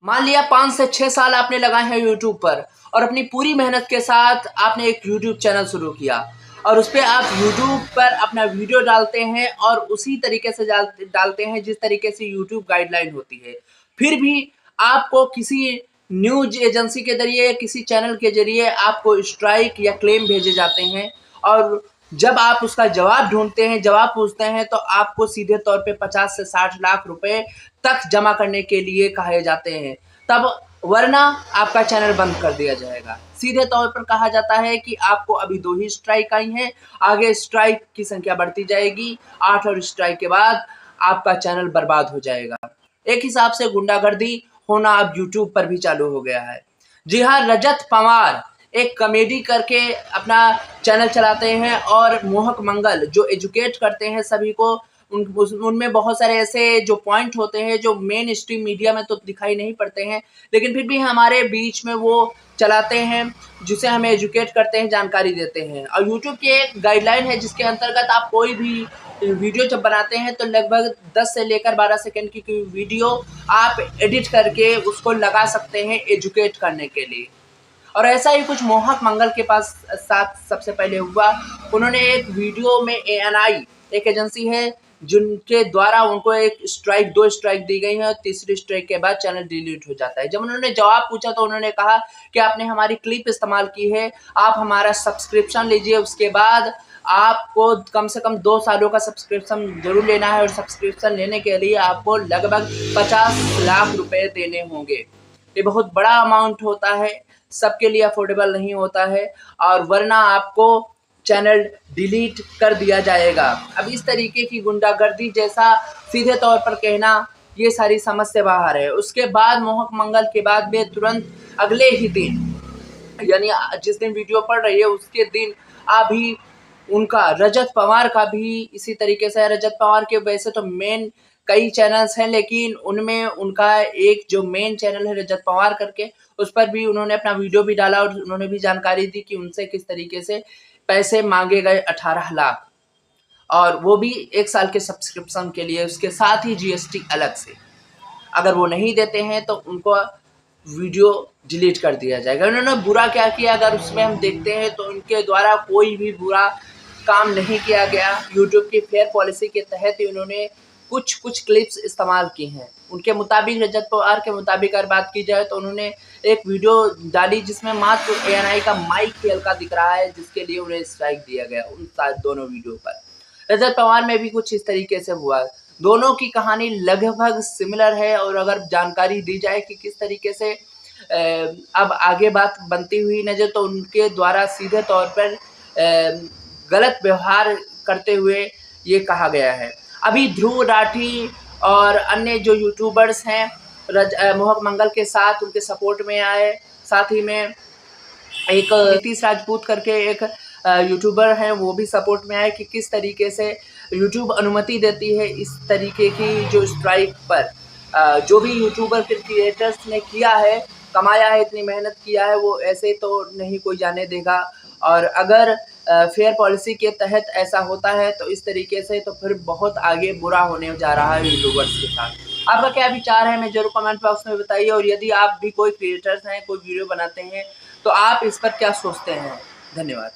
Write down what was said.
मान लिया 5 से 6 साल आपने लगाए हैं यूट्यूब पर और अपनी पूरी मेहनत के साथ आपने एक यूट्यूब चैनल शुरू किया और उस पे आप यूट्यूब पर अपना वीडियो डालते हैं और उसी तरीके से डालते हैं जिस तरीके से यूट्यूब गाइडलाइन होती है। फिर भी आपको किसी न्यूज एजेंसी के जरिए, किसी चैनल के जरिए आपको स्ट्राइक या क्लेम भेजे जाते हैं और जब आप उसका जवाब ढूंढते हैं, जवाब पूछते हैं तो आपको सीधे तौर पे 50 से 60 लाख रुपए तक जमा करने के लिए कहे जाते हैं, तब वरना आपका चैनल बंद कर दिया जाएगा। सीधे तौर पर कहा जाता है कि आपको अभी 2 ही स्ट्राइक आई हैं, आगे स्ट्राइक की संख्या बढ़ती जाएगी, 8 और स्ट्राइक के बाद आपका चैनल बर्बाद हो जाएगा। एक हिसाब से गुंडागर्दी होना अब यूट्यूब पर भी चालू हो गया है। जी हाँ, रजत पवार एक कॉमेडी करके अपना चैनल चलाते हैं और मोहक मंगल जो एजुकेट करते हैं सभी को, उनमें बहुत सारे ऐसे जो पॉइंट होते हैं जो मेन स्ट्रीम मीडिया में तो दिखाई नहीं पड़ते हैं, लेकिन फिर भी हमारे बीच में वो चलाते हैं, जिसे हमें एजुकेट करते हैं, जानकारी देते हैं। और यूट्यूब की एक गाइडलाइन है जिसके अंतर्गत आप कोई भी वीडियो जब बनाते हैं तो लगभग 10 से लेकर 12 सेकंड की वीडियो आप एडिट करके उसको लगा सकते हैं एजुकेट करने के लिए। और ऐसा ही कुछ मोहक मंगल के पास साथ सबसे पहले हुआ। उन्होंने एक वीडियो में ANI एक एजेंसी है जिनके द्वारा उनको एक स्ट्राइक 2 स्ट्राइक दी गई है और तीसरी स्ट्राइक के बाद चैनल डिलीट हो जाता है। जब उन्होंने जवाब पूछा तो उन्होंने कहा कि आपने हमारी क्लिप इस्तेमाल की है, आप हमारा सब्सक्रिप्शन लीजिए, उसके बाद आपको कम से कम 2 सालों का सब्सक्रिप्शन जरूर लेना है और सब्सक्रिप्शन लेने के लिए आपको लगभग 50 लाख रुपए देने होंगे। ये बहुत बड़ा अमाउंट होता है, सबके लिए अफोर्डेबल नहीं होता है और वरना आपको चैनल डिलीट कर दिया जाएगा। अब इस तरीके की गुंडागर्दी जैसा सीधे तौर पर कहना, ये सारी समझ से बाहर है। उसके बाद मोहक मंगल के बाद में तुरंत अगले ही दिन, यानी जिस दिन वीडियो पड़ रही है उसके दिन अभी उनका रजत पवार का भी इसी तरीके से। रजत पवार के वैसे तो मेन कई चैनल्स हैं, लेकिन उनमें उनका एक जो मेन चैनल है रजत पवार करके, उस पर भी उन्होंने अपना वीडियो भी डाला और उन्होंने भी जानकारी दी कि उनसे किस तरीके से पैसे मांगे गए 18 लाख, और वो भी 1 साल के सब्सक्रिप्शन के लिए, उसके साथ ही GST अलग से। अगर वो नहीं देते हैं तो उनको वीडियो डिलीट कर दिया जाएगा। उन्होंने बुरा क्या किया अगर उसमें हम देखते हैं तो उनके द्वारा कोई भी बुरा काम नहीं किया गया। यूट्यूब की फेयर पॉलिसी के तहत ही उन्होंने कुछ क्लिप्स इस्तेमाल की हैं। उनके मुताबिक, रजत पवार के मुताबिक अगर बात की जाए तो उन्होंने एक वीडियो डाली जिसमें मात्र ANI का माइक फेल का दिख रहा है, जिसके लिए उन्हें स्ट्राइक दिया गया उन दोनों वीडियो पर। रजत पवार में भी कुछ इस तरीके से हुआ। दोनों की कहानी लगभग सिमिलर है और अगर जानकारी दी जाए कि किस तरीके से अब आगे बात बनती हुई नज़र, तो उनके द्वारा सीधे तौर पर गलत व्यवहार करते हुए ये कहा गया है। अभी ध्रुव राठी और अन्य जो यूट्यूबर्स हैं मोहक मंगल के साथ उनके सपोर्ट में आए। साथ ही में एक नीतीश राजपूत करके एक यूट्यूबर हैं, वो भी सपोर्ट में आए कि किस तरीके से यूट्यूब अनुमति देती है इस तरीके की जो स्ट्राइक पर। जो भी यूट्यूबर के क्रिएटर्स ने किया है, कमाया है, इतनी मेहनत किया है, वो ऐसे तो नहीं कोई जाने देगा। और अगर फेयर पॉलिसी के तहत ऐसा होता है तो इस तरीके से तो फिर बहुत आगे बुरा होने जा रहा है यूट्यूबर्स के साथ। आपका क्या विचार है हमें जरूर कमेंट बॉक्स में बताइए, और यदि आप भी कोई क्रिएटर्स हैं, कोई वीडियो बनाते हैं, तो आप इस पर क्या सोचते हैं। धन्यवाद।